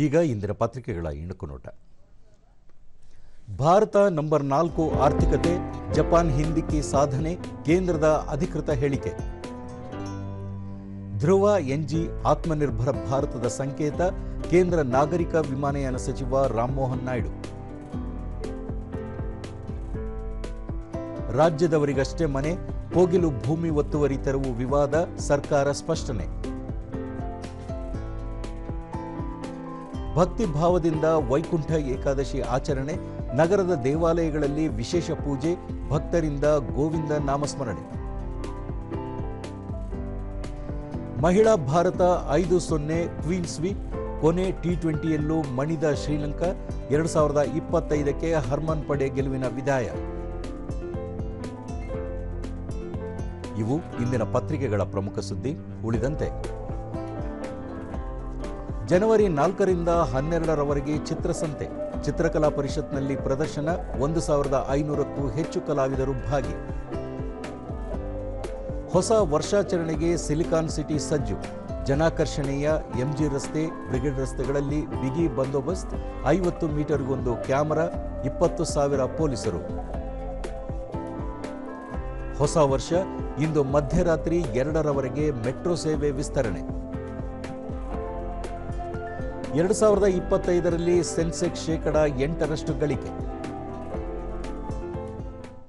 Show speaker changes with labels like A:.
A: ಈಗ ಇಂದಿನ ಪತ್ರಿಕೆಗಳ ಇಣುಕು ನೋಟ. ಭಾರತ ನಂಬರ್ 4 ಆರ್ಥಿಕತೆ, ಜಪಾನ್ ಹಿಂದಿಕ್ಕಿ ಸಾಧನೆ, ಕೇಂದ್ರದ ಅಧಿಕೃತ ಹೇಳಿಕೆ. ಧ್ರುವ ಎನ್ಜಿ ಆತ್ಮನಿರ್ಭರ ಭಾರತದ ಸಂಕೇತ, ಕೇಂದ್ರ ನಾಗರಿಕ ವಿಮಾನಯಾನ ಸಚಿವ ರಾಮಮೋಹನ್ ನಾಯ್ಡು. ರಾಜ್ಯದವರಿಗಷ್ಟೇ ಮನೆ, ಕೋಗಿಲು ಭೂಮಿ ಒತ್ತುವರಿ ತೆರವು ವಿವಾದ, ಸರ್ಕಾರ ಸ್ಪಷ್ಟನೆ. ಭಕ್ತಿ ಭಾವದಿಂದ ವೈಕುಂಠ ಏಕಾದಶಿ ಆಚರಣೆ, ನಗರದ ದೇವಾಲಯಗಳಲ್ಲಿ ವಿಶೇಷ ಪೂಜೆ, ಭಕ್ತರಿಂದ ಗೋವಿಂದ ನಾಮಸ್ಮರಣೆ. ಮಹಿಳಾ ಭಾರತ 5-0 ಕ್ವೀನ್ ಸ್ವೀಪ್, ಕೊನೆ ಟಿ20ಯಲ್ಲೂ ಮಣಿದ ಶ್ರೀಲಂಕಾ, 2025ಕ್ಕೆ ಹರ್ಮನ್ ಪಡೆ ಗೆಲುವಿನ ವಿದಾಯ. ಇವು ಇಂದಿನ ಪತ್ರಿಕೆಗಳ ಪ್ರಮುಖ ಸುದ್ದಿ. ಉಳಿದಂತೆ ಜನವರಿ 4ರಿಂದ 12ರವರೆಗೆ ಚಿತ್ರಸಂತೆ, ಚಿತ್ರಕಲಾ ಪರಿಷತ್ನಲ್ಲಿ ಪ್ರದರ್ಶನ, 1500ಕ್ಕೂ ಹೆಚ್ಚು ಕಲಾವಿದರು ಭಾಗಿ. ಹೊಸ ವರ್ಷಾಚರಣೆಗೆ ಸಿಲಿಕಾನ್ ಸಿಟಿ ಸಜ್ಜು, ಜನಾಕರ್ಷಣೆಯ ಎಂಜಿ ರಸ್ತೆ, ಬ್ರಿಗೇಡ್ ರಸ್ತೆಗಳಲ್ಲಿ ಬಿಗಿ ಬಂದೋಬಸ್ತ್, 50 ಮೀಟರ್ಗೊಂದು ಕ್ಯಾಮೆರಾ, 20,000 ಪೊಲೀಸರು. ಹೊಸ ವರ್ಷ ಇಂದು ಮಧ್ಯರಾತ್ರಿ 2ರವರೆಗೆ ಮೆಟ್ರೋ ಸೇವೆ ವಿಸ್ತರಣೆ. 2025ರಲ್ಲಿ ಸೆನ್ಸೆಕ್ಸ್ 8% ಗಳಿಕೆ.